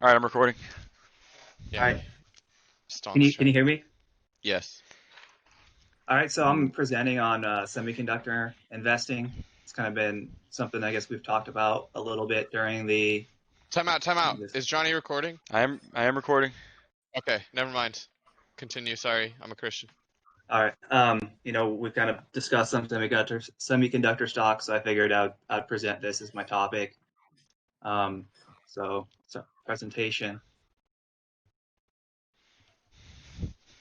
All right, I'm recording. Yeah, All right. Stonk's Can you trying. hear me? Yes. All right. So I'm presenting on semiconductor investing. It's kind of been something I guess we've talked about a little bit during the Time out, time out. this. Is Johnny recording? I am recording. Okay, never mind. Continue, sorry. I'm a Christian. All right. We've kind of discussed some semiconductor stocks, so I figured I'd present this as my topic. So presentation.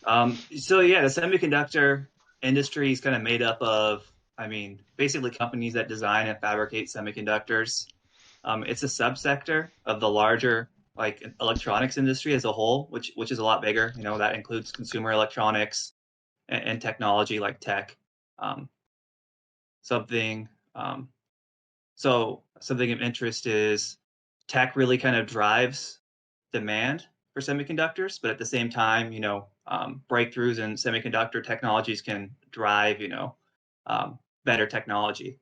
So yeah, the semiconductor industry is kind of made up of, basically companies that design and fabricate semiconductors. It's a subsector of the larger like electronics industry as a whole, which is a lot bigger. You know, that includes consumer electronics and technology like tech. Um, something um, something of interest is tech really kind of drives demand for semiconductors, but at the same time, breakthroughs in semiconductor technologies can drive, better technology.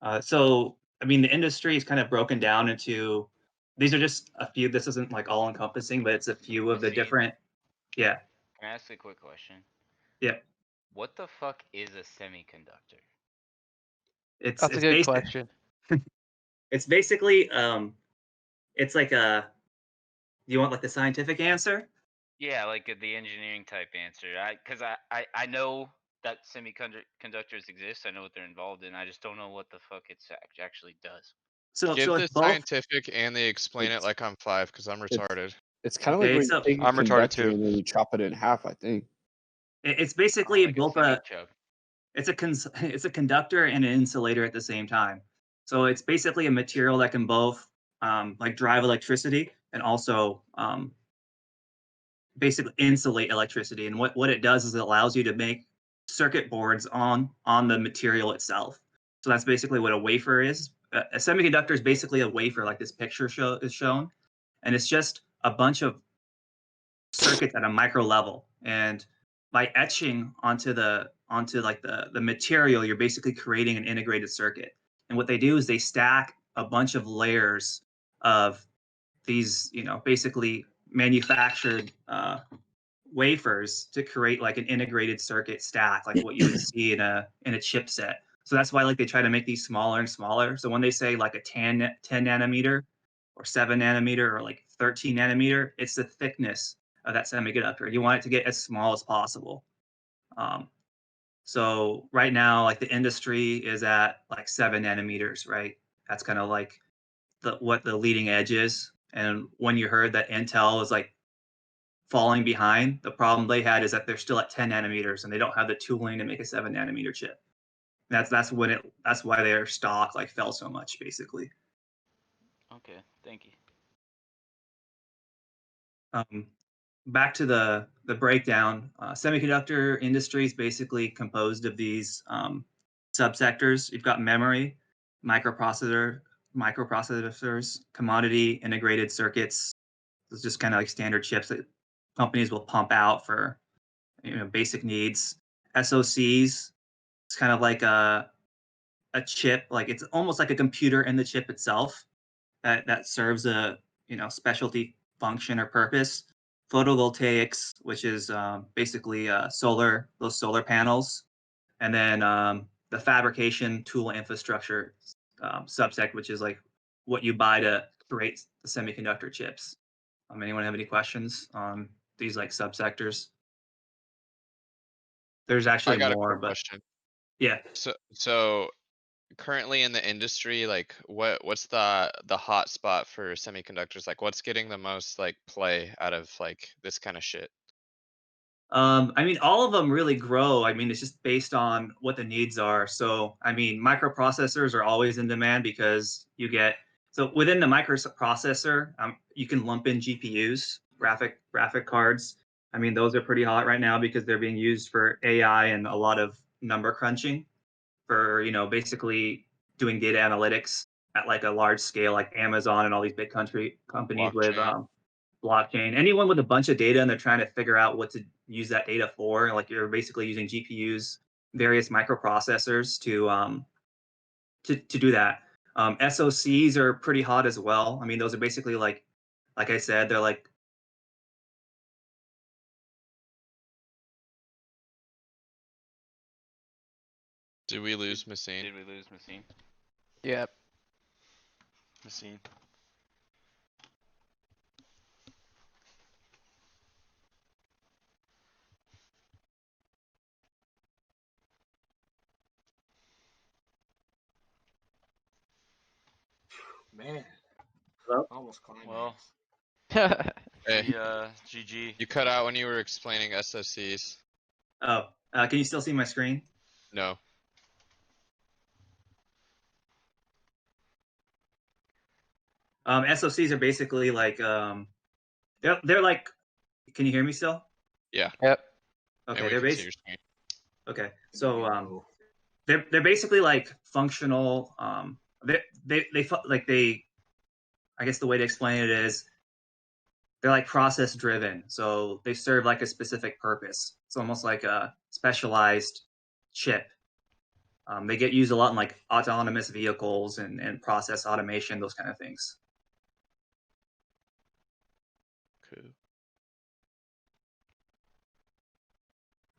The industry is kind of broken down into these are just a few. This isn't like all encompassing, but it's a few of the Steve, different. Yeah, can I ask a quick question? yeah. What the fuck is a semiconductor? It's That's a it's good basic. question. It's basically it's like a. You want like the scientific answer? Yeah, like the engineering type answer. Cause I know that semiconductors exist. I know what they're involved in. I just don't know what the fuck it actually does. Give So the it's both. scientific and they explain it It's like I'm 5 because I'm it's retarded. it's kind of like Okay, when you so take a I'm retarded conductor too. and then you chop it in half. I think. it's basically Like a both semi a chub. it's a conductor and an insulator at the same time. So it's basically a material that can both like drive electricity and also basically insulate electricity. And what it does is it allows you to make circuit boards on the material itself. So that's basically what a wafer is. A semiconductor is basically a wafer, like this picture is shown, and it's just a bunch of circuits at a micro level. And by etching onto like the material, you're basically creating an integrated circuit. And what they do is they stack a bunch of layers of these, basically manufactured wafers to create like an integrated circuit stack, like what you would see in a chipset. So that's why like they try to make these smaller and smaller. So when they say like a 10 nanometer or 7 nanometer or like 13 nanometer, it's the thickness of that semiconductor. You want it to get as small as possible. Um, so right now, like the industry is at like 7 nanometers, right? That's kind of like what the leading edge is. And when you heard that Intel is like falling behind, the problem they had is that they're still at 10 nanometers and they don't have the tooling to make a 7 nanometer chip. That's why their stock like fell so much basically. Okay, thank you. Um, Back to the breakdown. Semiconductor industry is basically composed of these subsectors. You've got memory, microprocessors, commodity integrated circuits. It's just kind of like standard chips that companies will pump out for basic needs. SoCs. It's kind of like a chip, like it's almost like a computer in the chip itself that serves a specialty function or purpose. Photovoltaics, which is basically those solar panels, and then the fabrication tool infrastructure subsect, which is like what you buy to create the semiconductor chips. Anyone have any questions on these like subsectors? There's I actually got a more, quick but question. yeah. So currently in the industry, like what's the hot spot for semiconductors? Like what's getting the most like play out of like this kind of shit? All of them really grow. It's just based on what the needs are. So, microprocessors are always in demand because so within the microprocessor, you can lump in GPUs, graphic cards. Those are pretty hot right now because they're being used for AI and a lot of number crunching for, basically doing data analytics at like a large scale, like Amazon and all these big country companies with Blockchain. blockchain. Anyone with a bunch of data and they're trying to figure out what to use that data for, like you're basically using GPUs, various microprocessors to do that. SoCs are pretty hot as well. I mean, those are basically like I said, they're like Did we lose Machine? Did we lose Machine? Yep. Machine. Man, Hello? almost climbed. Well, Hey, GG. you cut out when you were explaining SoCs. oh, can you still see my screen? No. SoCs are basically like they're like. Can you hear me still? Yeah. Yep. And Okay, we they're can see basically your screen. okay. So they're basically like functional. They I guess the way to explain it is they're like process driven. So they serve like a specific purpose. It's almost like a specialized chip. They get used a lot in like autonomous vehicles and process automation, those kind of things. Cool.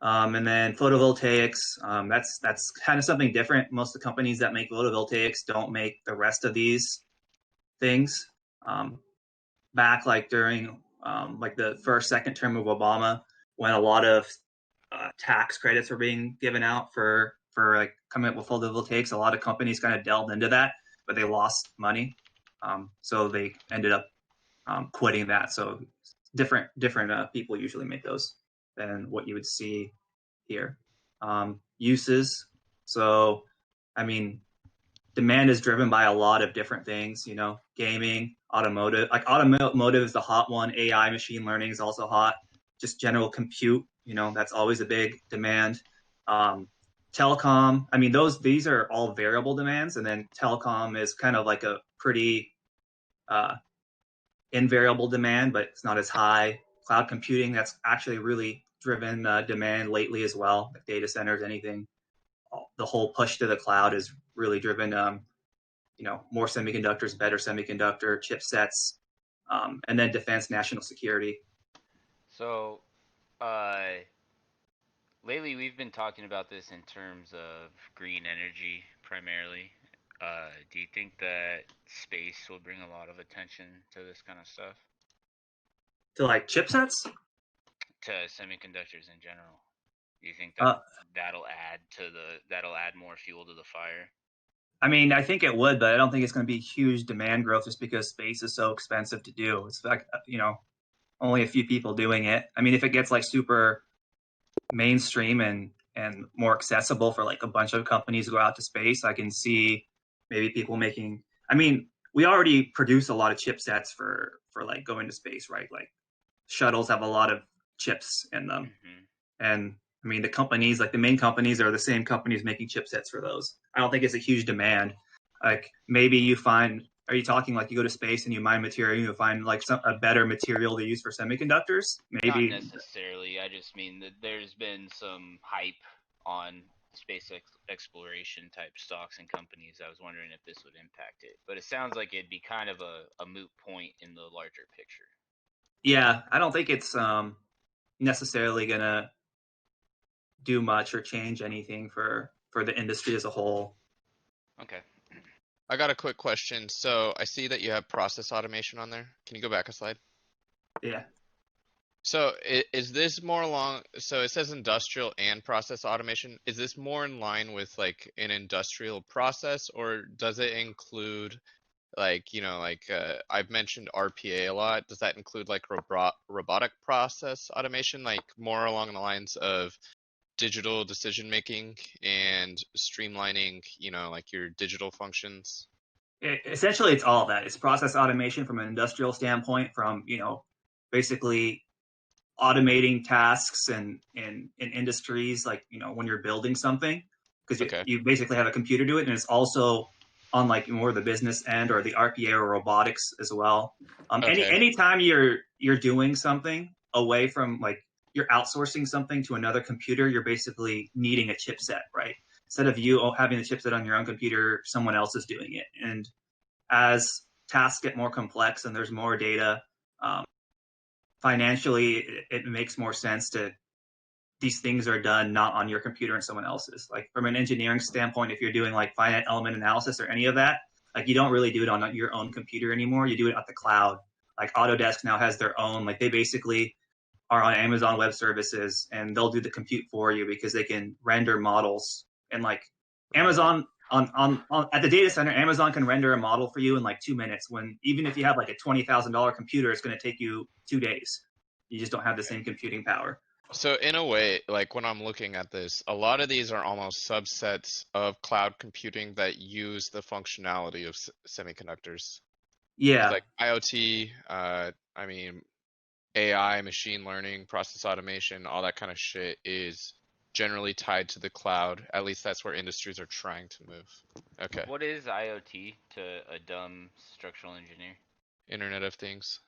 And then photovoltaics, that's kind of something different. Most of the companies that make photovoltaics don't make the rest of these things. Back like during like the first, second term of Obama, when a lot of tax credits were being given out for like coming up with photovoltaics, a lot of companies kind of delved into that, but they lost money, so they ended up quitting that. So different people usually make those than what you would see here. Uses. So, I mean, demand is driven by a lot of different things, you know, gaming, automotive. Like automotive is the hot one. AI, machine learning is also hot. Just general compute, you know, that's always a big demand. Telecom. I mean, these are all variable demands, and then telecom is kind of like a pretty invariable demand, but it's not as high. Cloud computing, that's actually really driven demand lately as well. Like data centers, anything. The whole push to the cloud is really driven, you know, more semiconductors, better semiconductor chipsets, and then defense, national security. So, lately we've been talking about this in terms of green energy primarily. Do you think that space will bring a lot of attention to this kind of stuff? To like chipsets? To semiconductors in general? Do you think that Uh, that'll add more fuel to the fire? I mean, I think it would, but I don't think it's going to be huge demand growth just because space is so expensive to do. It's like, you know, only a few people doing it. I mean, if it gets like super mainstream and more accessible for like a bunch of companies to go out to space, I can see maybe people making. I mean, we already produce a lot of chipsets for like going to space, right? Like shuttles have a lot of chips in them, and I mean the companies, like the main companies, are the same companies making chipsets for those. I don't think it's a huge demand. Like maybe you find. Are you talking like you go to space and you mine material, you find like a better material to use for semiconductors? Maybe. Not necessarily. I just mean that there's been some hype on space exploration type stocks and companies. I was wondering if this would impact it, but it sounds like it'd be kind of a moot point in the larger picture. Yeah, I don't think it's necessarily gonna do much or change anything for the industry as a whole. Okay. I got a quick question. So I see that you have process automation on there. Can you go back a slide? Yeah. So is this more along, so it says industrial and process automation. Is this more in line with like an industrial process, or does it include like, you know, like I've mentioned RPA a lot. Does that include like robotic process automation, like more along the lines of digital decision making and streamlining, you know, like your digital functions? Essentially, it's all of that. It's process automation from an industrial standpoint, from, you know, basically automating tasks and in industries, like, you know, when you're building something, because Okay. you basically have a computer do it, and it's also on like more the business end or the RPA or robotics as well. Okay. Anytime you're doing something away from, like, you're outsourcing something to another computer, you're basically needing a chipset, right? instead of you having the chipset on your own computer, someone else is doing it. And as tasks get more complex and there's more data, financially, it makes more sense to these things are done not on your computer and someone else's. Like from an engineering standpoint, if you're doing like finite element analysis or any of that, like you don't really do it on your own computer anymore. You do it at the cloud. Like Autodesk now has their own, like they basically are on Amazon Web Services and they'll do the compute for you because they can render models. And like Amazon on at the data center, Amazon can render a model for you in like 2 minutes, when even if you have like a $20,000 computer, it's going to take you 2 days. You just don't have the same computing power. So in a way, like when I'm looking at this, a lot of these are almost subsets of cloud computing that use the functionality of semiconductors. Yeah. Like IoT, I mean, AI, machine learning, process automation, all that kind of shit is generally tied to the cloud. At least that's where industries are trying to move. Okay. What is IoT to a dumb structural engineer? Internet of Things.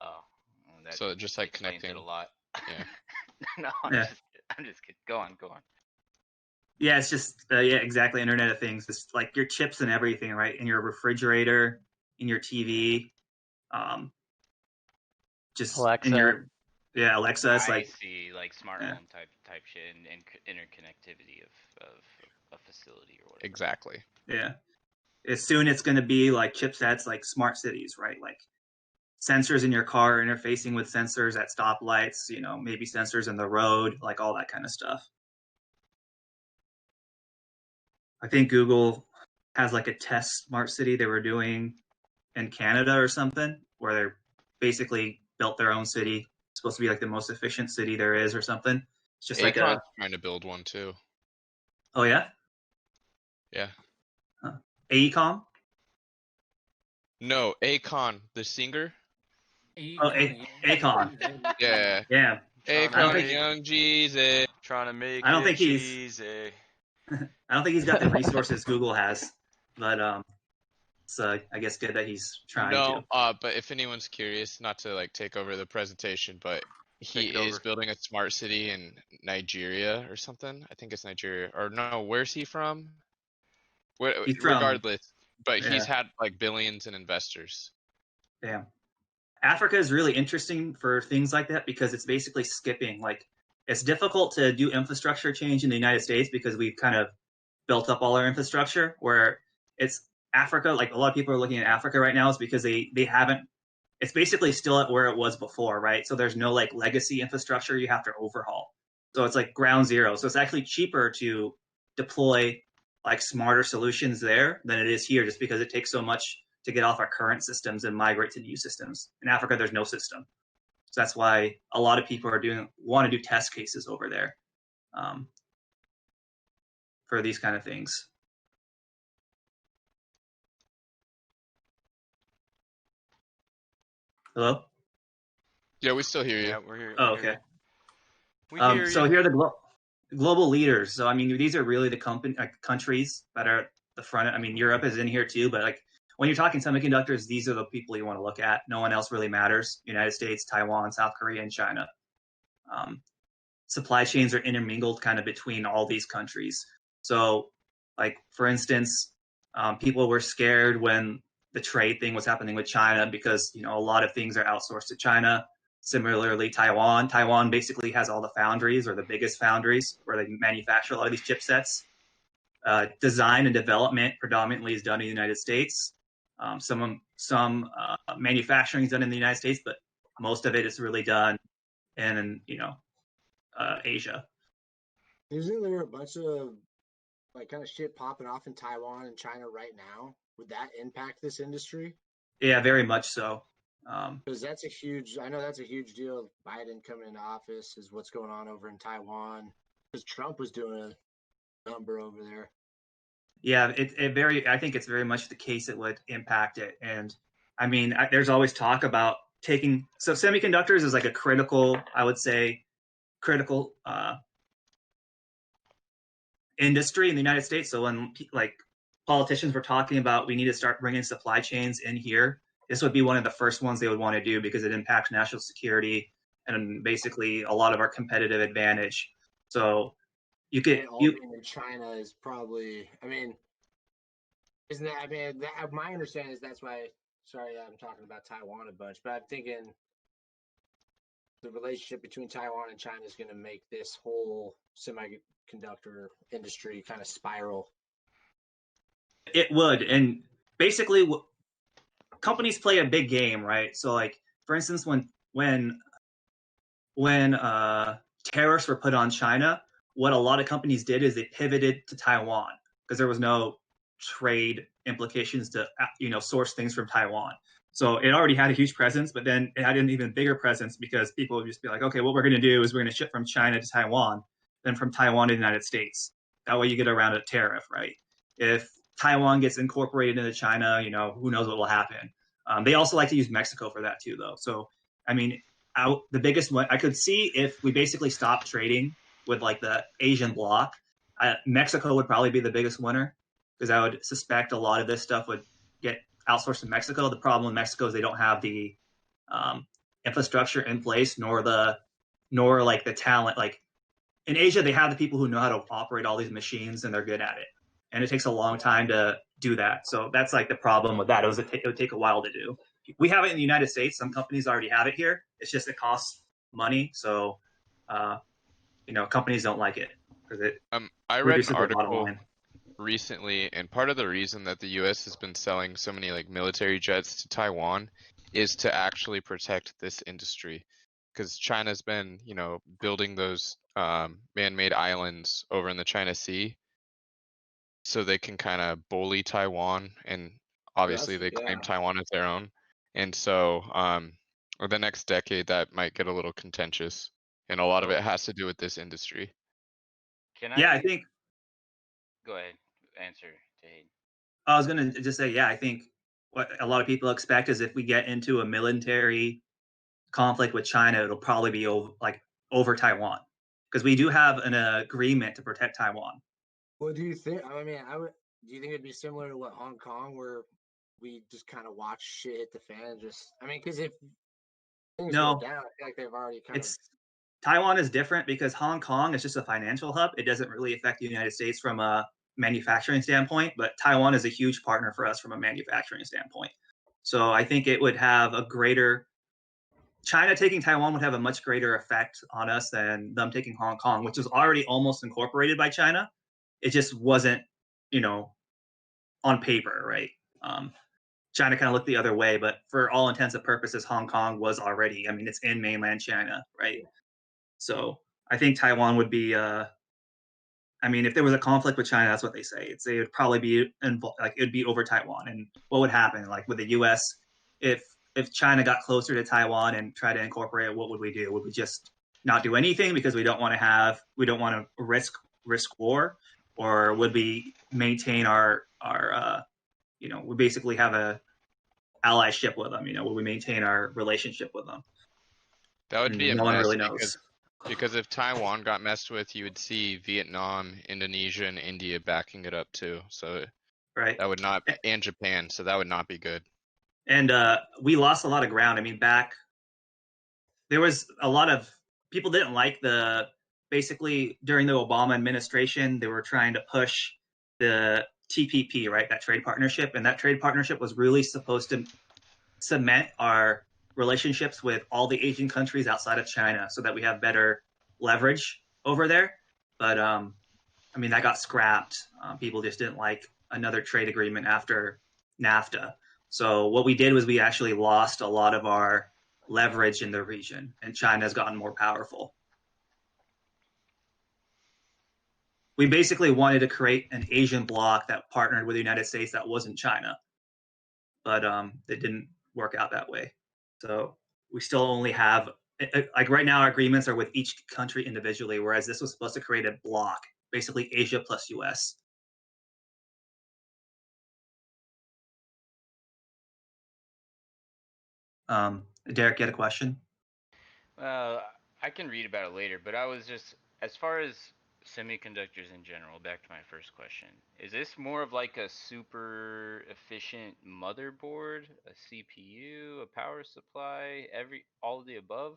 Oh, well, that So just like explains it connecting. a lot. Yeah. No, Yeah. I'm just kidding. Go on. Yeah, it's just yeah, exactly. Internet of Things. It's like your chips and everything, right? In your refrigerator, in your TV, just Alexa. in your Alexa. It's I like see, like smart yeah. home type shit and interconnectivity of a facility or whatever. Exactly. yeah. As soon it's going to be like chipsets, like smart cities, right? Like sensors in your car interfacing with sensors at stoplights. You know, maybe sensors in the road, like all that kind of stuff. I think Google has like a test smart city they were doing in Canada or something, where they're basically built their own city. It's supposed to be like the most efficient city there is or something. It's just like Akon's trying to build one too. oh yeah? Yeah. AECOM? No, Akon, the singer. Oh, Akon. Yeah. Yeah. Trying Akon to and make, Young Jeezy. trying to make I don't it think he's- cheesy. I don't think he's got the resources Google has, but it's I guess good that he's trying No, to. but if anyone's curious, not to like take over the presentation, but he Take it is over. building a smart city in Nigeria or something. I think it's Nigeria. Or no, where's he from? He's from- Regardless, but he's yeah. had like billions in investors. Yeah. Africa is really interesting for things like that because it's basically skipping. Like, it's difficult to do infrastructure change in the United States because we've kind of built up all our infrastructure. Where it's Africa, like a lot of people are looking at Africa right now, is because they haven't. It's basically still at where it was before, right? So there's no like legacy infrastructure you have to overhaul. So it's like ground zero. So it's actually cheaper to deploy like smarter solutions there than it is here, just because it takes so much to get off our current systems and migrate to new systems. In Africa, there's no system. So that's why a lot of people want to do test cases over there for these kind of things. Hello? Yeah, we still hear you. Yeah, we're here. Oh, we hear okay. you. We hear So you. here are the global leaders. So I mean, these are really the countries that are at the front. I mean, Europe is in here too, but like when you're talking semiconductors, these are the people you want to look at. No one else really matters. United States, Taiwan, South Korea, and China. Supply chains are intermingled kind of between all these countries. So, like for instance, people were scared when the trade thing was happening with China because a lot of things are outsourced to China. Similarly, Taiwan basically has all the foundries, or the biggest foundries, where they manufacture a lot of these chipsets. Design and development predominantly is done in the United States. Some manufacturing is done in the United States, but most of it is really done in Asia. Isn't there a bunch of like kind of shit popping off in Taiwan and China right now? Would that impact this industry? Yeah, very much so. Because that's a huge deal. Biden coming into office is what's going on over in Taiwan. Because Trump was doing a number over there. Yeah, I think it's very much the case it would impact it. And I mean, there's always talk about so semiconductors is like a critical, I would say, critical industry in the United States. So when like politicians were talking about we need to start bringing supply chains in here, this would be one of the first ones they would want to do because it impacts national security and basically a lot of our competitive advantage. So You And could it all you being in China is probably. I mean, isn't that? I mean, my understanding is that's why. Sorry, I'm talking about Taiwan a bunch, but I'm thinking the relationship between Taiwan and China is going to make this whole semiconductor industry kind of spiral. it would, and basically companies play a big game, right? So like for instance, when tariffs were put on China, what a lot of companies did is they pivoted to Taiwan because there was no trade implications to source things from Taiwan. So it already had a huge presence, but then it had an even bigger presence because people would just be like, okay, what we're going to do is we're going to ship from China to Taiwan, then from Taiwan to the United States. That way you get around a tariff, right? If Taiwan gets incorporated into China, who knows what will happen. They also like to use Mexico for that too, though. So, I mean, the biggest one I could see if we basically stopped trading with like the Asian bloc, Mexico would probably be the biggest winner because I would suspect a lot of this stuff would get outsourced to Mexico. The problem with Mexico is they don't have the infrastructure in place, nor like the talent. Like in Asia, they have the people who know how to operate all these machines and they're good at it, and it takes a long time to do that. So that's like the problem with that. It would take a while to do. We have it in the United States. Some companies already have it here. It's just it costs money, so companies don't like it because it I read an reduces their bottom article line. recently, and part of the reason that the US has been selling so many like military jets to Taiwan is to actually protect this industry. Because China's been, building those man-made islands over in the China Sea so they can kind of bully Taiwan, and obviously they claim Yeah. Taiwan as their own. And so over the next decade that might get a little contentious, and a lot of Well, it has to do with this industry. Can Yeah, I I think go ahead? Answer, Tahid. I was gonna just say, yeah, I think what a lot of people expect is if we get into a military conflict with China, it'll probably be over Taiwan because we do have an agreement to protect Taiwan. What do you think? I mean, I would. Do you think it'd be similar to what Hong Kong, where we just kind of watch shit hit the fan? Just, I mean, because if things go No, down, I feel like they've already kind of. it's Taiwan is different because Hong Kong is just a financial hub. It doesn't really affect the United States from a manufacturing standpoint, but Taiwan is a huge partner for us from a manufacturing standpoint. So I think it would have a greater China taking Taiwan would have a much greater effect on us than them taking Hong Kong, which was already almost incorporated by China. It just wasn't, on paper, right? China kind of looked the other way, but for all intents and purposes, Hong Kong was already. I mean, it's in mainland China, right? So I think Taiwan would be. I mean, if there was a conflict with China, that's what they say. It would probably be like it'd be over Taiwan. And what would happen, like with the U.S., if China got closer to Taiwan and tried to incorporate it, what would we do? Would we just not do anything because we don't want to risk war, or would we maintain our we basically have a allyship with them? Would we maintain our relationship with them? That would be a No one mess really knows. because if Taiwan got messed with, you would see Vietnam, Indonesia, and India backing it up too. So Right. that would not, and Japan. So that would not be good. And we lost a lot of ground. I mean, there was a lot of people didn't like basically during the Obama administration, they were trying to push the TPP, right? That trade partnership. And that trade partnership was really supposed to cement our relationships with all the Asian countries outside of China so that we have better leverage over there. But I mean, that got scrapped. People just didn't like another trade agreement after NAFTA. So what we did was we actually lost a lot of our leverage in the region, and China has gotten more powerful. We basically wanted to create an Asian bloc that partnered with the United States that wasn't China, but it didn't work out that way. So we still only have, like right now, our agreements are with each country individually, whereas this was supposed to create a bloc, basically Asia plus US. Derek, you had a question? I can read about it later, but I was just, as far as semiconductors in general, back to my first question. Is this more of like a super efficient motherboard, a CPU, a power supply, all of the above?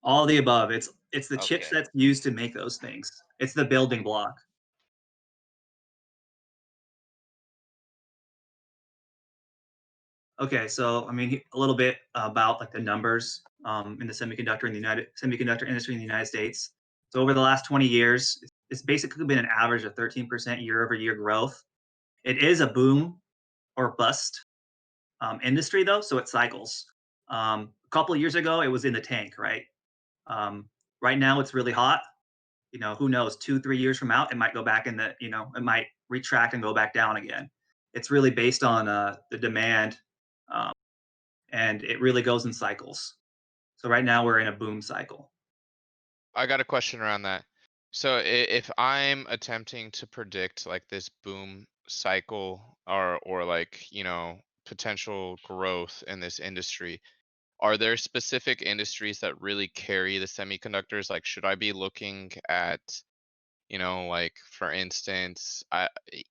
All the above. It's the Okay. chipsets used to make those things. It's the building block. Okay, so I mean a little bit about like the numbers in the semiconductor industry in the United States. So over the last 20 years, it's basically been an average of 13% year-over-year growth. It is a boom or bust industry though, so it cycles. A couple of years ago, it was in the tank, right? Right now, it's really hot. You know, who knows? 2, 3 years from out, it might go back in the, it might retract and go back down again. It's really based on the demand, um, and it really goes in cycles. So right now, we're in a boom cycle. I got a question around that. So if I'm attempting to predict like this boom cycle or like, potential growth in this industry, are there specific industries that really carry the semiconductors? Like, should I be looking at, like for instance,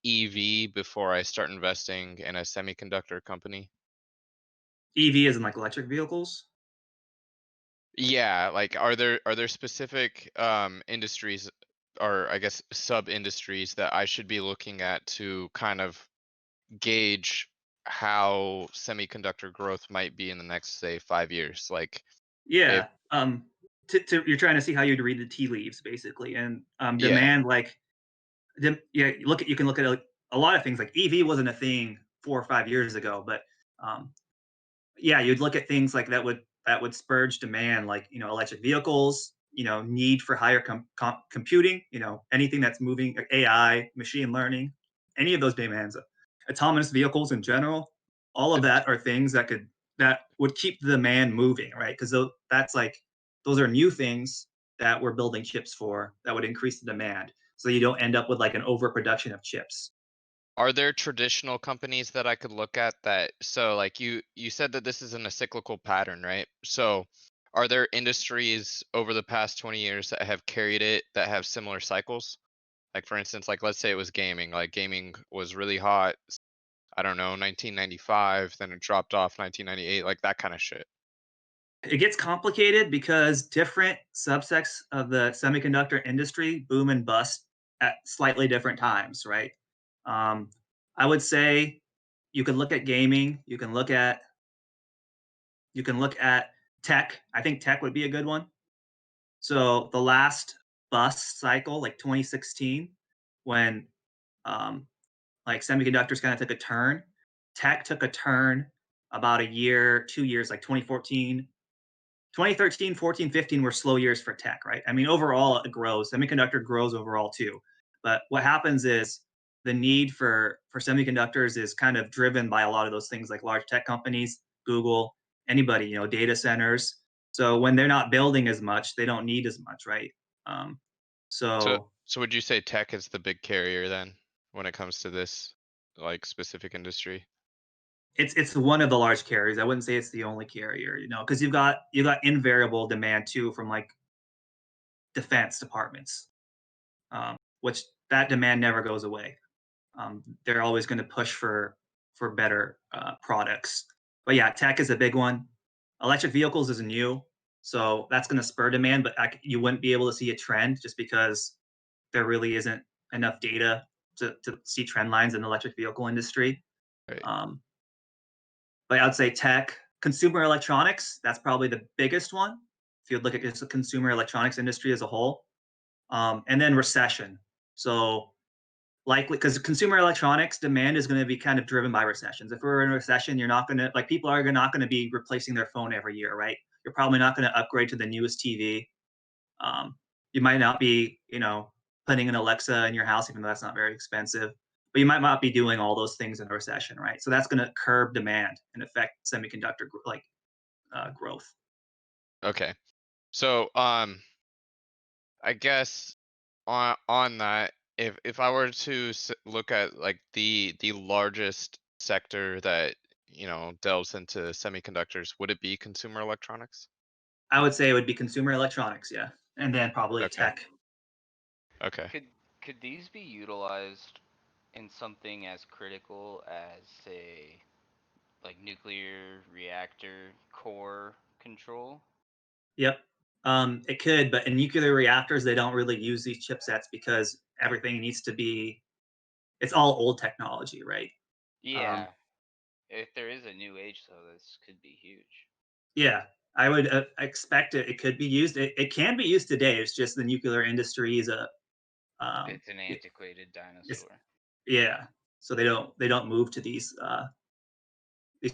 EV before I start investing in a semiconductor company? EV is in like electric vehicles. Yeah, like are there specific industries or I guess sub industries that I should be looking at to kind of gauge how semiconductor growth might be in the next, say, 5 years? Like if Yeah. You're trying to see how you'd read the tea leaves, basically, and yeah, demand like yeah, you can look at like, a lot of things. Like EV wasn't a thing 4 or 5 years ago, but um, yeah, you'd look at things like that would spurge demand, like electric vehicles, need for higher computing, anything that's moving, like AI, machine learning, any of those demands, autonomous vehicles in general, all of it- that are things that would keep the demand moving, right? Because that's like those are new things that we're building chips for that would increase the demand, so you don't end up with like an overproduction of chips. are there traditional companies that I could look at that, so like you said that this is in a cyclical pattern, right? So are there industries over the past 20 years that have carried it that have similar cycles? Like for instance, like let's say it was gaming. Like gaming was really hot, I don't know, 1995, then it dropped off 1998, like that kind of shit. It gets complicated because different subsects of the semiconductor industry boom and bust at slightly different times, right? Um, I would say you can look at gaming, you can look at tech. I think tech would be a good one. So the last bust cycle, like 2016, when um, like semiconductors kind of took a turn, tech took a turn about a year, 2 years, like 2013, 14, 15 were slow years for tech, right? I mean, overall, it grows. Semiconductor grows overall too. But what happens is the need for semiconductors is kind of driven by a lot of those things like large tech companies, Google, anybody, data centers. So when they're not building as much, they don't need as much, right? Um, So so so would you say tech is the big carrier then when it comes to this like specific industry? it's one of the large carriers. I wouldn't say it's the only carrier, because you got invariable demand too from like defense departments, which that demand never goes away. They're always going to push for better products. But yeah, tech is a big one. Electric vehicles is new, so that's going to spur demand. But you wouldn't be able to see a trend just because there really isn't enough data to see trend lines in the electric vehicle industry. Right. Um, but I'd say tech, consumer electronics. That's probably the biggest one. If you look at just the consumer electronics industry as a whole, and then recession. So likely because consumer electronics demand is going to be kind of driven by recessions. If we're in a recession, you're not going to like people are not going to be replacing their phone every year, right? You're probably not going to upgrade to the newest TV. You might not be, putting an Alexa in your house, even though that's not very expensive. But you might not be doing all those things in a recession, right? So that's going to curb demand and affect semiconductor growth. Okay. So I guess on that, if I were to look at like the largest sector that delves into semiconductors, would it be consumer electronics? I would say it would be consumer electronics, yeah, and then probably Okay. tech. Okay. Could these be utilized in something as critical as, say, like nuclear reactor core control? Yep. It could, but in nuclear reactors, they don't really use these chipsets because everything needs to be. It's all old technology, right? Yeah. If there is a new age, though, this could be huge. Yeah, I would expect it. It could be used. It can be used today. It's just the nuclear industry is a. It's an it- antiquated it's, dinosaur. yeah, so they don't move to these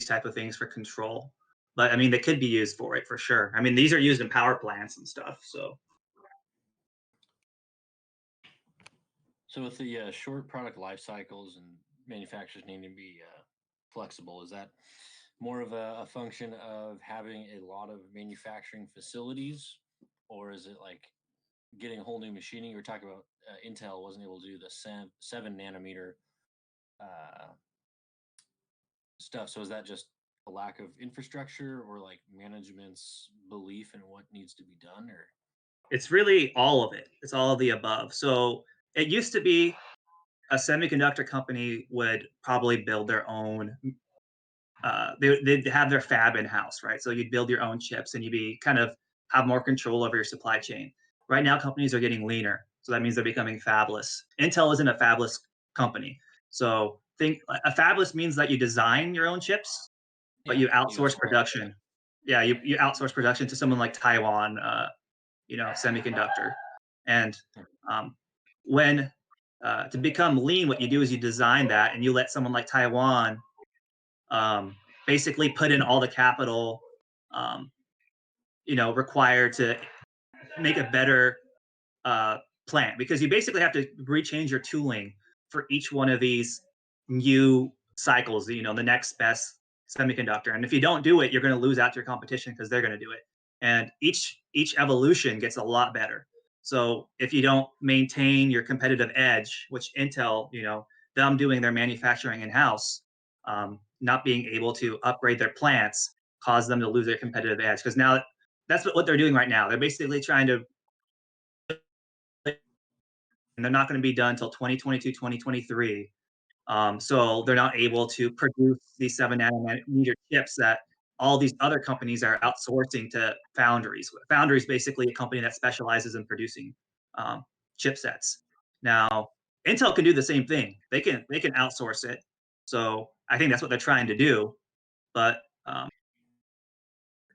type of things for control. But I mean, they could be used for it for sure. I mean, these are used in power plants and stuff. So So with the short product life cycles and manufacturers needing to be flexible, is that more of a function of having a lot of manufacturing facilities, or is it like getting a whole new machining? You were talking about Intel wasn't able to do the 7 nanometer uh, stuff. So is that just a lack of infrastructure or like management's belief in what needs to be done, or it's really all of it. It's all of the above. So it used to be a semiconductor company would probably build their own. They'd have their fab in house, right? So you'd build your own chips and you'd be kind of have more control over your supply chain. Right now, companies are getting leaner, so that means they're becoming fabless. Intel isn't a fabless company, so think a fabless means that you design your own chips, but yeah, you you outsource outsource. production. Yeah, you outsource production to someone like Taiwan, semiconductor, and um, when to become lean, what you do is you design that and you let someone like Taiwan um, basically put in all the capital, um, required to make a better plant, because you basically have to rechange your tooling for each one of these new cycles, the next best semiconductor. And if you don't do it, you're going to lose out to your competition because they're going to do it. And each evolution gets a lot better. So if you don't maintain your competitive edge, which Intel, them doing their manufacturing in house, not being able to upgrade their plants, cause them to lose their competitive edge. Because now that's what they're doing right now. They're basically trying to, and they're not going to be done until 2022, 2023. So they're not able to produce these 7 nanometer chips that all these other companies are outsourcing to foundries. Foundry is basically a company that specializes in producing chipsets. Now, Intel can do the same thing. They can outsource it. So I think that's what they're trying to do. But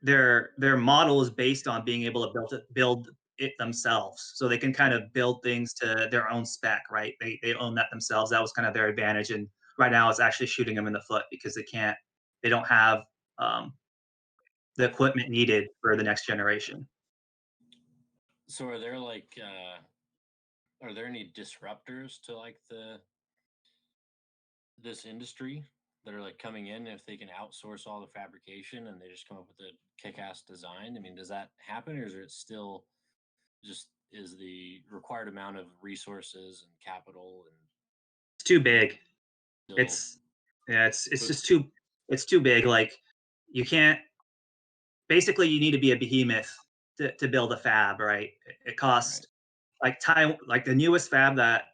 their model is based on being able to build it themselves, so they can kind of build things to their own spec, right? They own that themselves. That was kind of their advantage, and right now it's actually shooting them in the foot because they don't have um, the equipment needed for the next generation. So are there like are there any disruptors to like this industry that are like coming in if they can outsource all the fabrication and they just come up with a kick-ass design? I mean, does that happen, or is it still just is the required amount of resources and capital and It's too big. still It's just too big. Like, you can't. Basically, you need to be a behemoth to build a fab, right? It costs like the newest fab that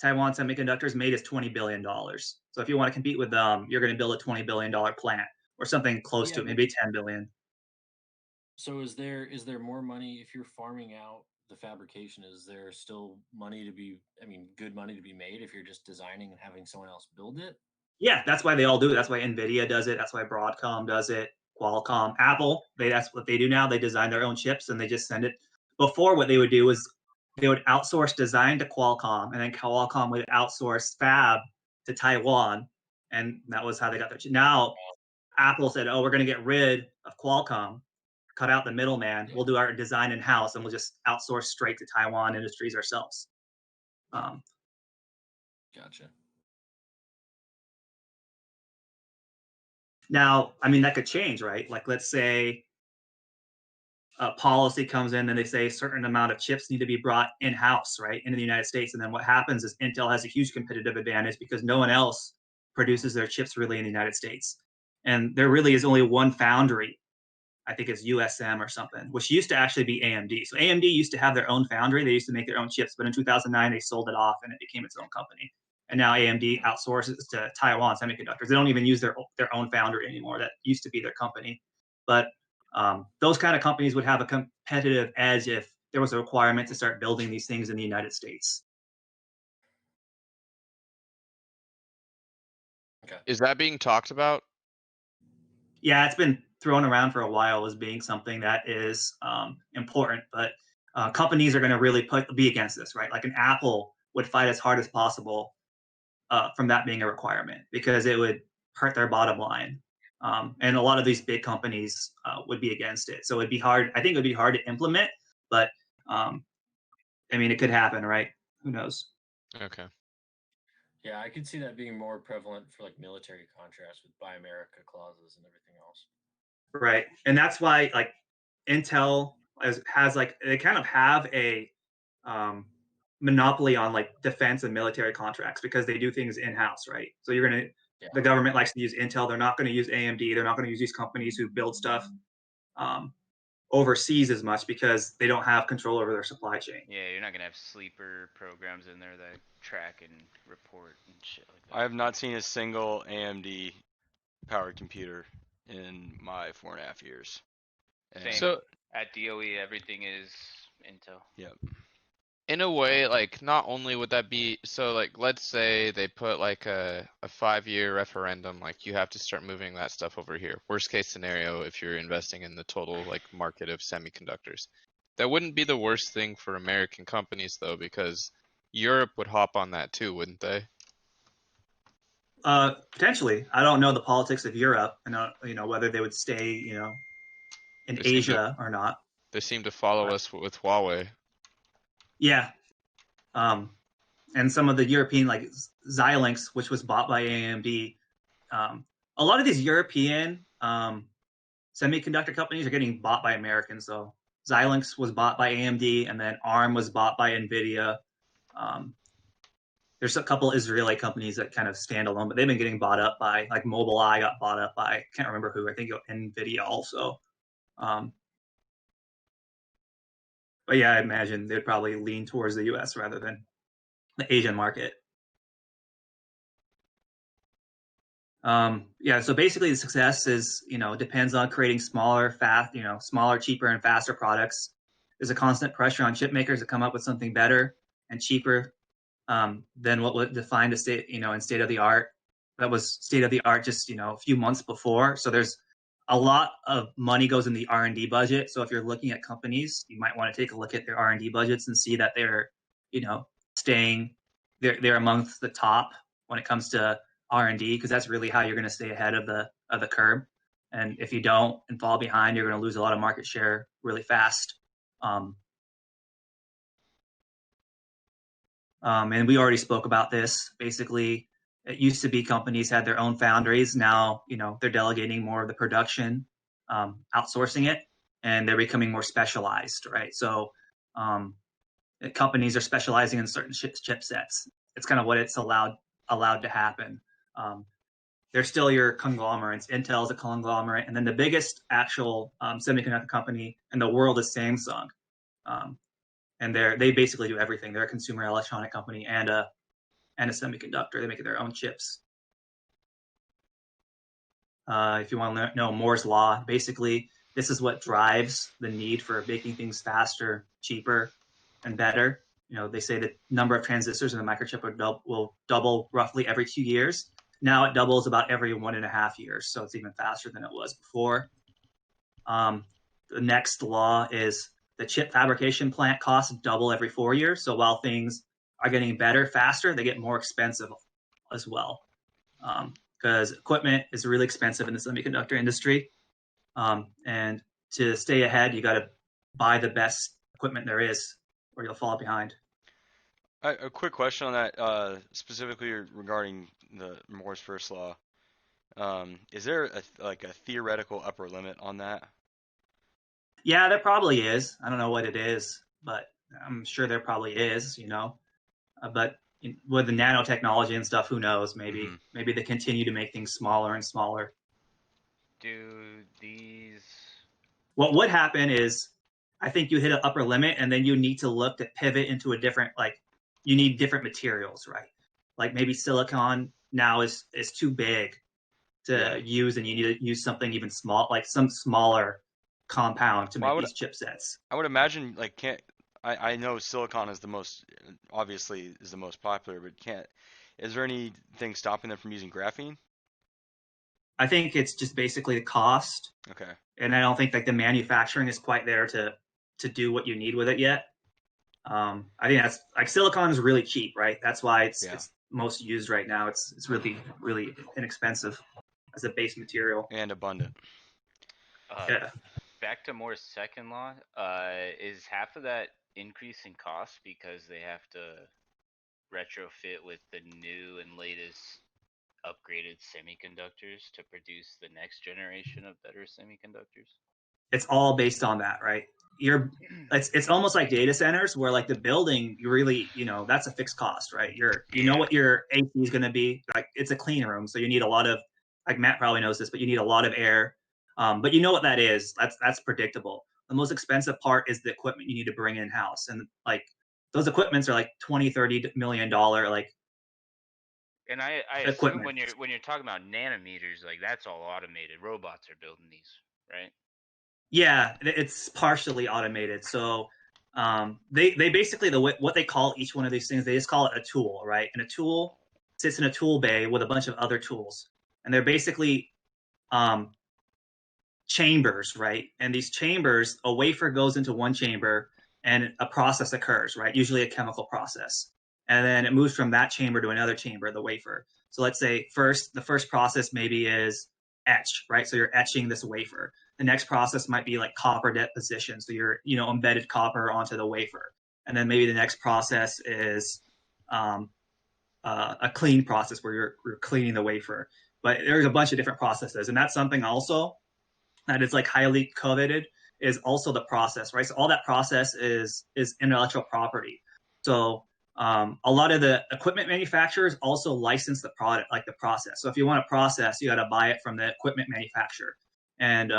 Taiwan Semiconductors made is $20 billion. So if you want to compete with them, you're going to build a $20 billion plant or something close to it, maybe 10 billion. So is there more money if you're farming out the fabrication? Is there still money to be, I mean, good money to be made if you're just designing and having someone else build it? Yeah, that's why they all do it. That's why Nvidia does it. That's why Broadcom does it. Qualcomm, Apple, that's what they do now. They design their own chips and they just send it. Before, what they would do is they would outsource design to Qualcomm, and then Qualcomm would outsource fab to Taiwan, and that was how they got their chip. Now, Apple said, "Oh, we're going to get rid of Qualcomm, cut out the middleman. We'll do our design in house, and we'll just outsource straight to Taiwan Industries ourselves." Gotcha. Now, I mean, that could change, right? Like, let's say a policy comes in and they say a certain amount of chips need to be brought in house, right, into the United States. And then what happens is Intel has a huge competitive advantage because no one else produces their chips really in the United States. And there really is only one foundry. I think it's USM or something, which used to actually be AMD. So AMD used to have their own foundry. They used to make their own chips, but in 2009, they sold it off and it became its own company. And now AMD outsources to Taiwan Semiconductors. They don't even use their own foundry anymore. That used to be their company. But Those kind of companies would have a competitive edge if there was a requirement to start building these things in the United States. Is that being talked about? Yeah, it's been thrown around for a while as being something that is important, but companies are going to really be against this, right? Like an Apple would fight as hard as possible from that being a requirement because it would hurt their bottom line. And a lot of these big companies would be against it. So it'd be hard. I think it would be hard to implement, but I mean, it could happen, right? Who knows? Okay. Yeah, I could see that being more prevalent for like military contracts with Buy America clauses and everything else. Right. And that's why like Intel has like they kind of have a monopoly on like defense and military contracts because they do things in-house, right? So you're gonna the government likes to use Intel. They're not going to use AMD. They're not going to use these companies who build stuff overseas as much because they don't have control over their supply chain. Yeah, you're not gonna have sleeper programs in there that track and report and shit like that. I have not seen a single AMD powered computer in my 4.5 years. Same. So At DOE, everything is Intel. Yep. in a way, like not only would that be so like let's say they put like a 5-year referendum, like you have to start moving that stuff over here. Worst case scenario, if you're investing in the total like market of semiconductors. That wouldn't be the worst thing for American companies though, because Europe would hop on that too, wouldn't they? Potentially. I don't know the politics of Europe and whether they would stay, in They seem to- Asia or not. They seem to follow us with Huawei. Yeah. And some of the European, like Xilinx, which was bought by AMD, a lot of these European semiconductor companies are getting bought by Americans. So Xilinx was bought by AMD, and then ARM was bought by NVIDIA. There's a couple Israeli companies that kind of stand alone, but they've been getting bought up by, like Mobileye got bought up by, I can't remember who, I think NVIDIA also. But yeah, I imagine they'd probably lean towards the US rather than the Asian market. Yeah, so basically the success is, depends on creating smaller, cheaper and faster products. There's a constant pressure on chip makers to come up with something better and cheaper than what would define the state, in state of the art. That was state of the art just, a few months before. So there's a lot of money goes in the R&D budget. So if you're looking at companies, you might want to take a look at their R&D budgets and see that they're, they're amongst the top when it comes to R&D, because that's really how you're going to stay ahead of the curve. And if you don't and fall behind, you're going to lose a lot of market share really fast. And we already spoke about this. Basically, it used to be companies had their own foundries. Now, they're delegating more of the production, outsourcing it, and they're becoming more specialized, right? So companies are specializing in certain chipsets. It's kind of what it's allowed to happen. They're still your conglomerates. Intel is a conglomerate, and then the biggest actual semiconductor company in the world is Samsung. And they basically do everything. They're a consumer electronic company and a semiconductor. They make their own chips. If you want to know Moore's law, basically this is what drives the need for making things faster, cheaper, and better. They say the number of transistors in a microchip will double roughly every 2 years. Now it doubles about every 1.5 years, so it's even faster than it was before. The next law is the chip fabrication plant costs double every 4 years. So while things are getting better faster, they get more expensive as well. Because equipment is really expensive in the semiconductor industry. And to stay ahead, you got to buy the best equipment there is, or you'll fall behind. A quick question on that, specifically regarding the Moore's first law. Is there a theoretical upper limit on that? Yeah, there probably is. I don't know what it is, but I'm sure there probably is, but with the nanotechnology and stuff, who knows? Maybe they continue to make things smaller and smaller. What would happen is, I think you hit an upper limit, and then you need to look to pivot into a different, you need different materials, right? Like maybe silicon now is too big to use, and you need to use something even small, like some smaller compound to Well, make these chipsets. I would imagine like I know silicon is the most obviously is the most popular, but is there anything stopping them from using graphene? I think it's just basically the cost, Okay. and I don't think like the manufacturing is quite there to do what you need with it yet. I think that's like silicon is really cheap, right? That's why Yeah. it's most used right now. It's really inexpensive as a base material. And abundant. Yeah. Back to Moore's second law, is half of that increase in cost because they have to retrofit with the new and latest upgraded semiconductors to produce the next generation of better semiconductors? It's all based on that, right? It's almost like data centers where like the building, you really, that's a fixed cost, right? You know what your AC is going to be. Like it's a clean room, so you need a lot of, like Matt probably knows this, but you need a lot of air. But you know what that is. That's predictable. The most expensive part is the equipment you need to bring in house, and like those equipments are like $20-30 million like And I assume equipment. when you're talking about nanometers, like that's all automated. Robots are building these, right? Yeah, it's partially automated. So they basically what they call each one of these things, they just call it a tool, right? And a tool sits in a tool bay with a bunch of other tools, and they're basically chambers, right? And these chambers, a wafer goes into one chamber, and a process occurs, right? Usually a chemical process, and then it moves from that chamber to another chamber, the wafer. So let's say the first process maybe is etch, right? So you're etching this wafer. The next process might be like copper deposition. So you're, embedded copper onto the wafer. And then maybe the next process is a clean process where you're cleaning the wafer. But there's a bunch of different processes. And that's something also that is like highly coveted is also the process, right? So all that process is intellectual property. So a lot of the equipment manufacturers also license the product, like the process. So if you want a process, you got to buy it from the equipment manufacturer, and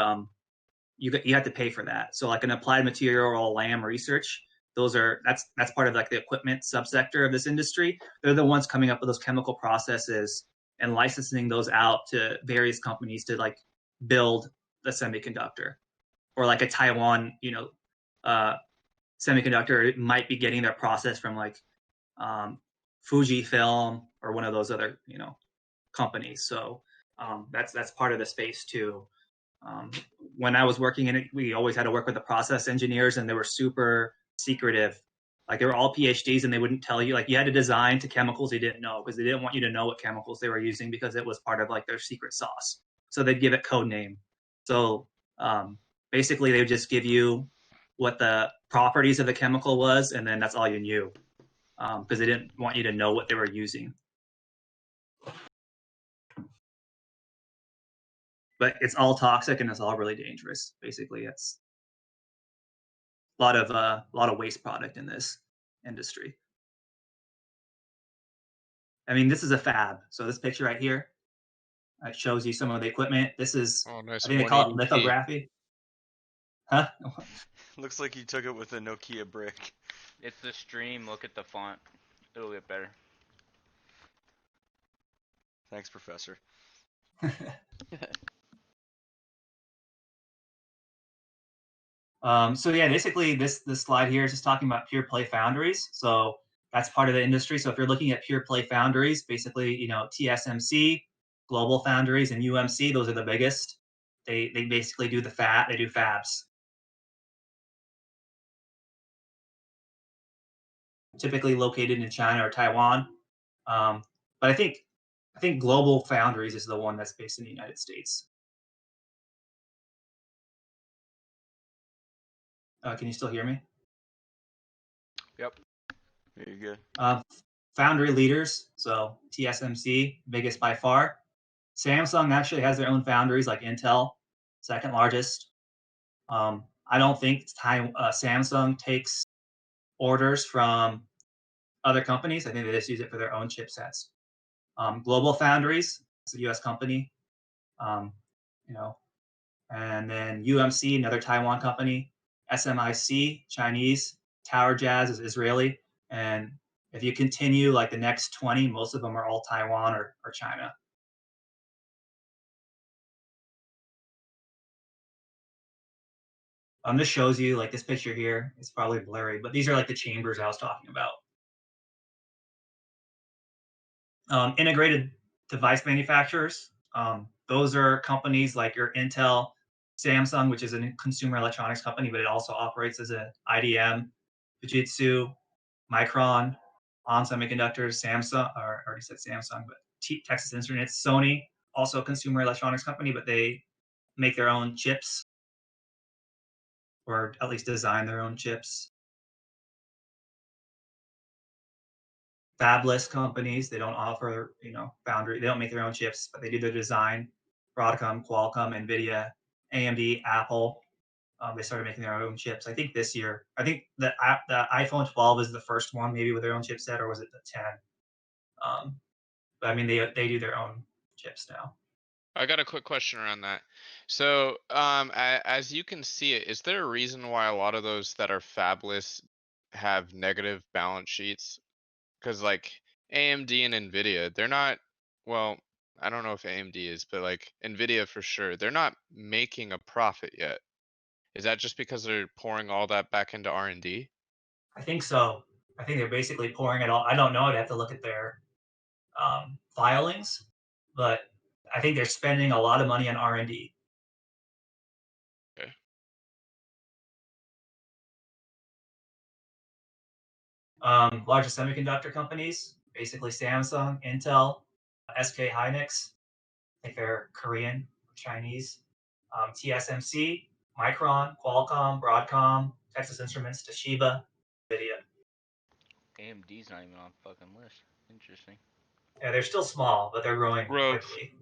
you have to pay for that. So like an applied material or Lam Research, that's part of like the equipment subsector of this industry. They're the ones coming up with those chemical processes and licensing those out to various companies to like build the semiconductor. Or like a Taiwan, semiconductor might be getting their process from like Fujifilm or one of those other companies. So that's part of the space too. When I was working in it, we always had to work with the process engineers, and they were super secretive. Like they were all PhDs, and they wouldn't tell you. Like you had to design to chemicals they didn't know because they didn't want you to know what chemicals they were using because it was part of like their secret sauce. So they'd give it code name. So basically, they would just give you what the properties of the chemical was, and then that's all you knew because they didn't want you to know what they were using. But it's all toxic and it's all really dangerous. Basically, it's a lot of waste product in this industry. I mean, this is a fab. So this picture right here, it shows you some of the equipment. This is, nice. I think they call it 180p. lithography. Huh? Looks like you took it with a Nokia brick. It's the stream. Look at the font. It'll get better. Thanks, Professor. So yeah, basically this slide here is just talking about pure play foundries. So that's part of the industry. So if you're looking at pure play foundries, basically, TSMC, Global Foundries, and UMC, those are the biggest. They basically do they do fabs. Typically located in China or Taiwan. But I think Global Foundries is the one that's based in the United States. Can you still hear me? Yep. Very good. Foundry leaders, so TSMC, biggest by far. Samsung actually has their own foundries, like Intel, second largest. I don't think Samsung takes orders from other companies. I think they just use it for their own chipsets. Global Foundries, it's a U.S. company, and then UMC, another Taiwan company. SMIC, Chinese. Tower Jazz is Israeli. And if you continue like the next 20, most of them are all Taiwan or China. This shows you like this picture here. It's probably blurry, but these are like the chambers I was talking about. Integrated device manufacturers. Those are companies like your Intel, Samsung, which is a consumer electronics company, but it also operates as a IDM, Fujitsu, Micron, ON Semiconductors, Samsung, or I already said Samsung, but Texas Instruments, Sony, also a consumer electronics company, but they make their own chips, or at least design their own chips. Fabless companies, they don't offer, foundry, they don't make their own chips, but they do their design. Broadcom, Qualcomm, Nvidia, AMD, Apple, they started making their own chips. I think this year. I think the iPhone 12 is the first one, maybe with their own chipset, or was it the 10? But I mean, they do their own chips now. I got a quick question around that. So, as you can see it, is there a reason why a lot of those that are fabless have negative balance sheets? Because like AMD and Nvidia, they're not, well, I don't know if AMD is, but like Nvidia for sure, they're not making a profit yet. Is that just because they're pouring all that back into R&D? I think so. I think they're basically pouring it all. I don't know. I'd have to look at their filings, but I think they're spending a lot of money on R&D. Okay. Largest semiconductor companies, basically Samsung, Intel, SK Hynix, I think they're Korean, Chinese, TSMC, Micron, Qualcomm, Broadcom, Texas Instruments, Toshiba, NVIDIA. AMD's not even on fucking list. Interesting. Yeah, they're still small, but they're growing quickly.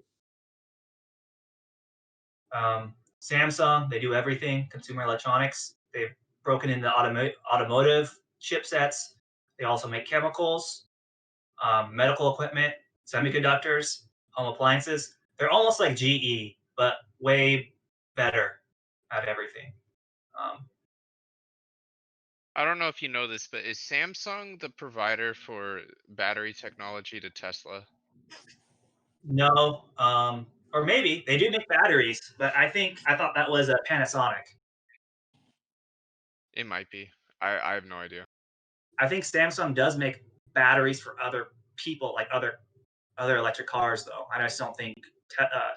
Samsung, they do everything, consumer electronics. They've broken into automotive chipsets. They also make chemicals, medical equipment, semiconductors, home appliances. They're almost like GE, but way better at everything. I don't know if you know this, but is Samsung the provider for battery technology to Tesla? No, or maybe they do make batteries, but I thought that was a Panasonic. It might be. I have no idea. I think Samsung does make batteries for other people, like other electric cars, though. I just don't think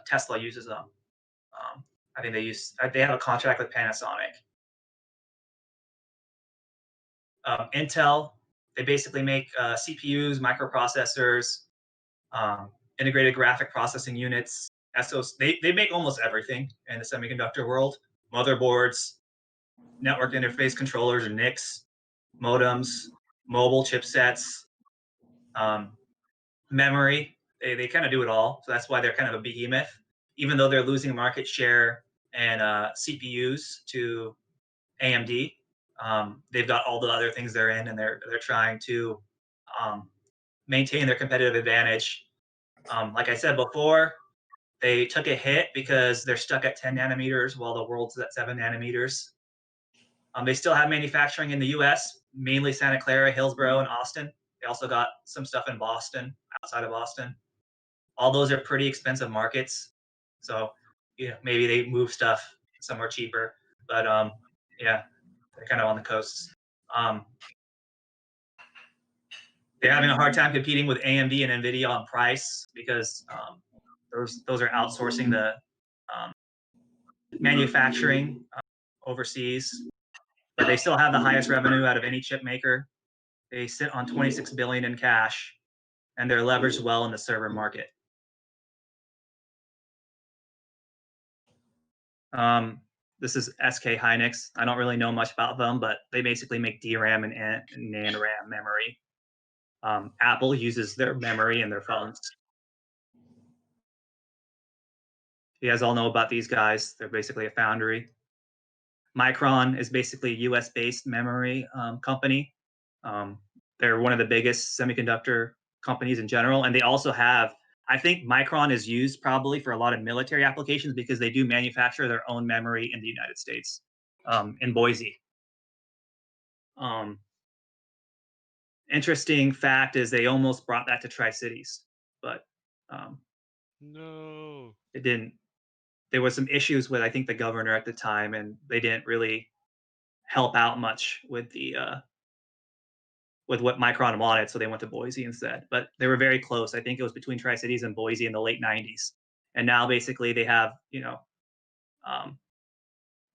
Tesla uses them. I think they have a contract with Panasonic. Intel, they basically make CPUs, microprocessors, integrated graphic processing units, SOS. They make almost everything in the semiconductor world. Motherboards, network interface controllers or NICs, modems, mobile chipsets, memory. They kind of do it all. So that's why they're kind of a behemoth. Even though they're losing market share and CPUs to AMD, they've got all the other things they're in, and they're trying to maintain their competitive advantage. Like I said before, they took a hit because they're stuck at 10 nanometers while the world's at 7 nanometers. They still have manufacturing in the U.S., mainly Santa Clara, Hillsboro, and Austin. They also got some stuff in Boston, outside of Boston. All those are pretty expensive markets, so maybe they move stuff somewhere cheaper. But yeah, they're kind of on the coasts. They're having a hard time competing with AMD and NVIDIA on price because those are outsourcing the manufacturing overseas, but they still have the highest revenue out of any chip maker. They sit on $26 billion in cash, and they're leveraged well in the server market. This is SK Hynix. I don't really know much about them, but they basically make DRAM and NAND RAM memory. Apple uses their memory in their phones. You guys all know about these guys. They're basically a foundry. Micron is basically a US-based memory company. They're one of the biggest semiconductor companies in general, and they also have, I think Micron is used probably for a lot of military applications because they do manufacture their own memory in the United States, in Boise. Interesting fact is they almost brought that to Tri-Cities, but No. it didn't. there was some issues with, I think, the governor at the time, and they didn't really help out much with the with what Micron wanted, so they went to Boise instead. But they were very close. I think it was between Tri-Cities and Boise in the late '90s, and now basically they have, um,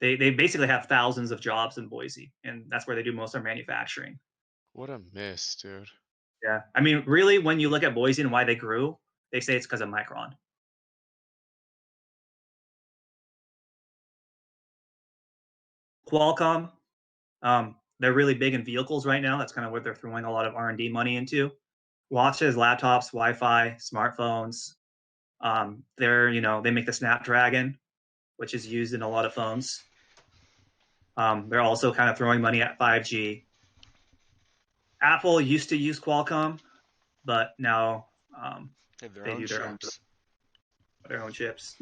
they basically have thousands of jobs in Boise, and that's where they do most of their manufacturing. What a miss, dude. Yeah, I mean, really, when you look at Boise and why they grew, they say it's because of Micron. Qualcomm, they're really big in vehicles right now. That's kind of what they're throwing a lot of R&D money into. Watches, laptops, Wi-Fi, smartphones. They make the Snapdragon, which is used in a lot of phones. They're also kind of throwing money at 5G. Apple used to use Qualcomm, but now They have their they own do chips. their own chips.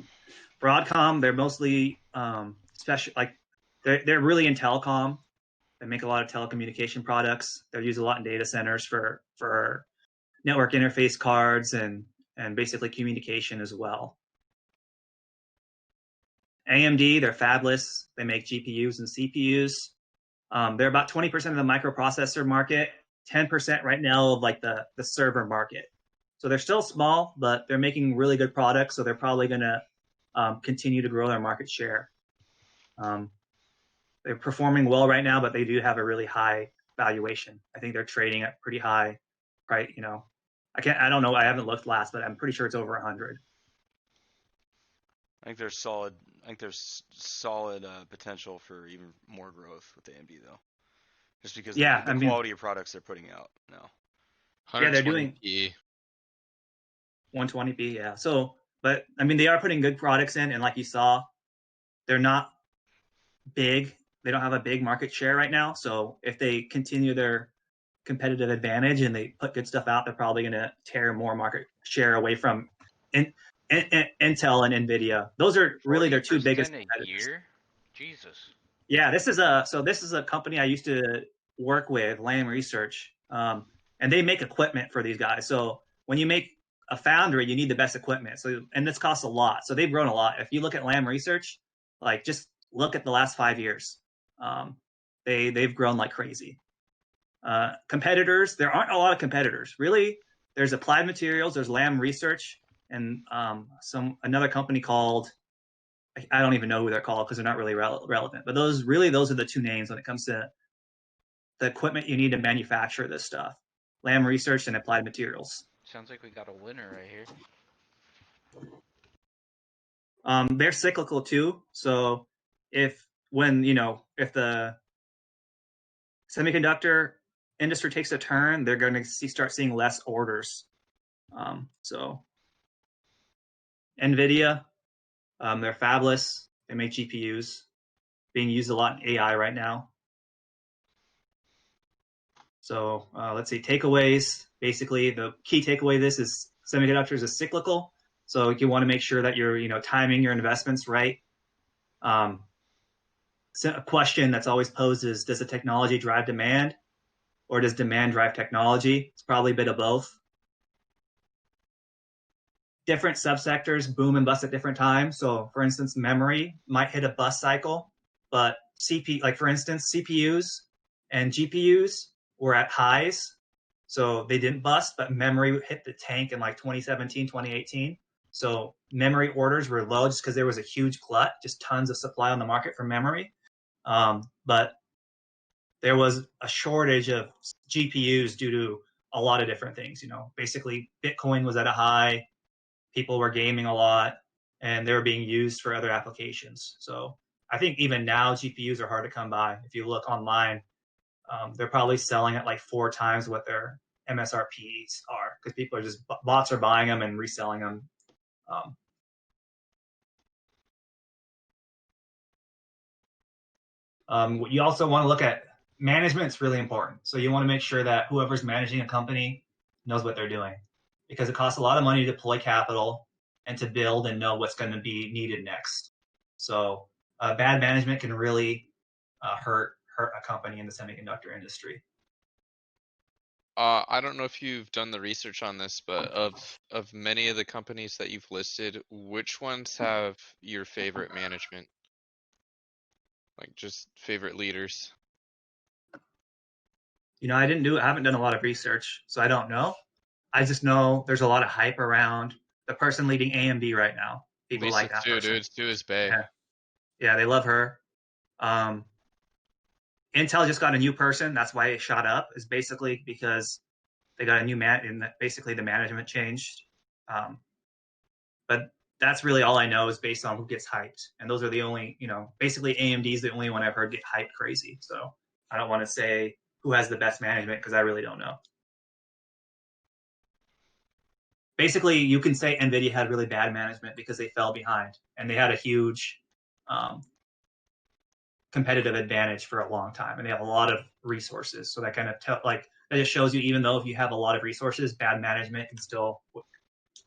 Broadcom, they're mostly special, like they're really in telecom. They make a lot of telecommunication products. They're used a lot in data centers for network interface cards and basically communication as well. AMD, they're fabless. They make GPUs and CPUs. They're about 20% of the microprocessor market, 10% right now of like the server market. So they're still small, but they're making really good products. So they're probably going to continue to grow their market share. They're performing well right now, but they do have a really high valuation. I think they're trading at pretty high, right? I don't know. I haven't looked last, but I'm pretty sure it's over 100. I think there's solid. I think there's solid potential for even more growth with AMD though, just because Yeah, the quality of products they're putting out now. Yeah, they're doing 120p. 120p. Yeah. So, but I mean, they are putting good products in, and like you saw, they're not big. They don't have a big market share right now. So if they continue their competitive advantage and they put good stuff out, they're probably going to tear more market share away from Intel and Nvidia. Those are really their two biggest 40% a competitors. year? Jesus. Yeah, this is a company I used to work with, Lam Research, and they make equipment for these guys. So when you make a foundry, you need the best equipment. And this costs a lot. So they've grown a lot. If you look at Lam Research, like just look at the last 5 years, they've grown like crazy. Competitors, there aren't a lot of competitors really. There's Applied Materials, there's Lam Research, and another company called, I don't even know who they're called because they're not really relevant. But those are the two names when it comes to the equipment you need to manufacture this stuff: Lam Research and Applied Materials. Sounds like we got a winner right here. They're cyclical too. So if the semiconductor industry takes a turn, they're going to start seeing less orders. So NVIDIA, they're fabless. They make GPUs, being used a lot in AI right now. So let's see, takeaways. Basically, the key takeaway of this is semiconductors is cyclical. So you want to make sure that you're timing your investments right. So a question that's always posed is, does the technology drive demand, or does demand drive technology? It's probably a bit of both. Different subsectors boom and bust at different times. So for instance, memory might hit a bust cycle, but for instance, CPUs and GPUs were at highs. So they didn't bust, but memory hit the tank in like 2017, 2018. So memory orders were low just because there was a huge glut, just tons of supply on the market for memory. But there was a shortage of GPUs due to a lot of different things. Basically Bitcoin was at a high, people were gaming a lot, and they were being used for other applications. So I think even now GPUs are hard to come by. If you look online, they're probably selling at like 4 times what their MSRPs are, because people are bots are buying them and reselling them. You also want to look at management. It's really important. So you want to make sure that whoever's managing a company knows what they're doing, because it costs a lot of money to deploy capital and to build and know what's going to be needed next. So bad management can really hurt a company in the semiconductor industry. I don't know if you've done the research on this, but of many of the companies that you've listed, which ones have your favorite management? Like just favorite leaders? I haven't done a lot of research, so I don't know. I just know there's a lot of hype around the person leading AMD right now. People Lisa like that Su, person. dude. Su is Bay. Yeah. Yeah, they love her. Intel just got a new person. That's why it shot up. Is basically because they got a new man, and basically the management changed. But that's really all I know is based on who gets hyped, and those are the only, basically AMD is the only one I've heard get hyped crazy. So I don't want to say who has the best management because I really don't know. Basically, you can say NVIDIA had really bad management because they fell behind and they had a huge competitive advantage for a long time, and they have a lot of resources. So that kind of that just shows you, even though if you have a lot of resources, bad management can still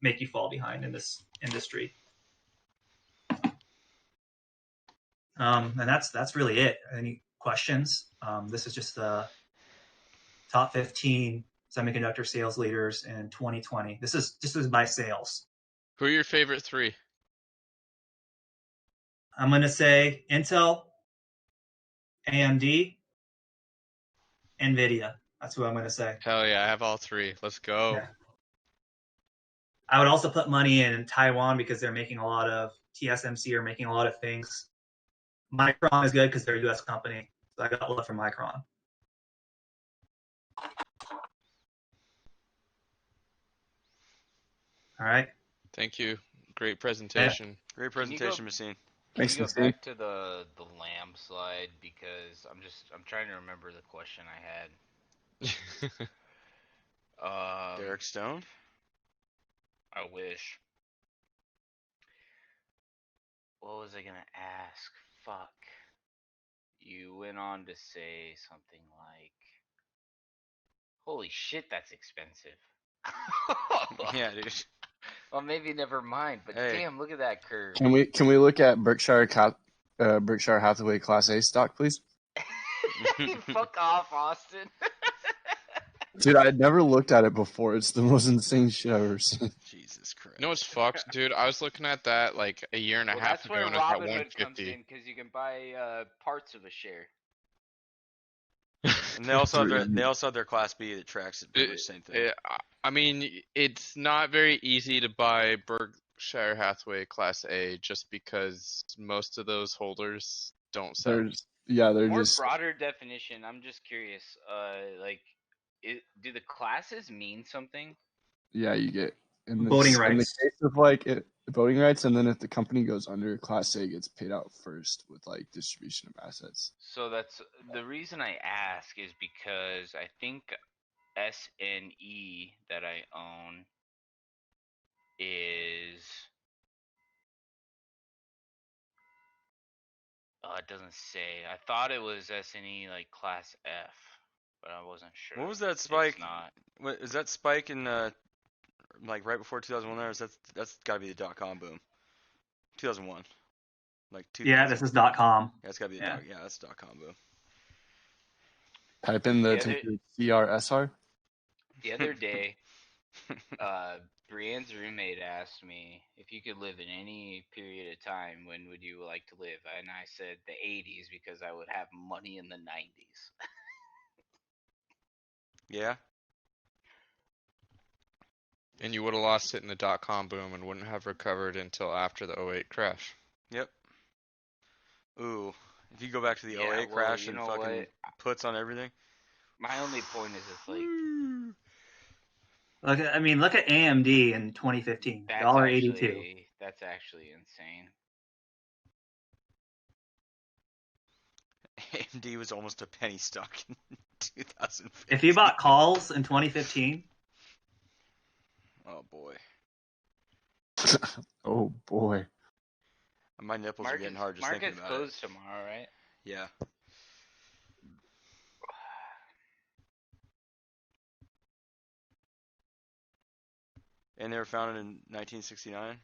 make you fall behind in this industry. And that's really it. Any questions? This is just the top 15 semiconductor sales leaders in 2020. This is by sales. Who are your favorite three? I'm going to say Intel, AMD, NVIDIA. That's who I'm going to say. Hell yeah, I have all three. Let's go. Yeah. I would also put money in Taiwan because they're making a lot of TSMC are making a lot of things. Micron is good because they're a U.S. company. So I got love for Micron. All right. Thank you. Great presentation. Great Can you go- presentation, Machine. Can Thanks, you go Machine. back to the lamb slide, because I'm trying to remember the question I had. Derek Stone. I wish. What was I gonna ask? Fuck. You went on to say something like, "Holy shit, that's expensive." Yeah, dude. Well, maybe never mind. But Hey. damn, look at that curve. Can we look at Berkshire Hathaway Class A stock, please? Fuck off, Austin. Dude, I had never looked at it before. It's the most insane shit I've ever seen. Jesus Christ. You know what's fucked, dude? I was looking at that like a year and a Well, half that's ago, where and it's at Robinhood comes 150. in, because you can buy parts of a share. And they also have Dude. their Class B that tracks it pretty much the same thing. I mean, it's not very easy to buy Berkshire Hathaway Class A just because most of those holders don't sell. They're More just broader definition. I'm just curious. Do the classes mean something? you get Voting in the rights. case of voting rights, and then if the company goes under, Class A gets paid out first with like distribution of assets. So that's the reason I ask, is because I think SNE that I own is it doesn't say. I thought it was SNE like Class F, but I wasn't sure. What was that It's spike? not. What is that spike in like right before 2001? There, that's got to be the dot-com boom. 2001. Like 2000. Yeah, this is .com. Yeah, it's got to be the Yeah. that's dot-com boom. Type in the Yeah, ticker CRSR. The other day, Brienne's roommate asked me, if you could live in any period of time, when would you like to live? And I said the 80s, because I would have money in the 90s. Yeah. And you would have lost it in the dot-com boom and wouldn't have recovered until after the 08 crash. Yep. Ooh, if you go back to the Yeah, 08 well, crash you and know fucking what? puts on everything. My only point is, it's like, Look at AMD in 2015, $1.82. that's actually insane. AMD was almost a penny stock in 2015. If you bought calls in 2015, Oh boy, Oh boy. my nipples are getting hard just thinking Market's about it. closed tomorrow, right? Yeah. And they were founded in 1969.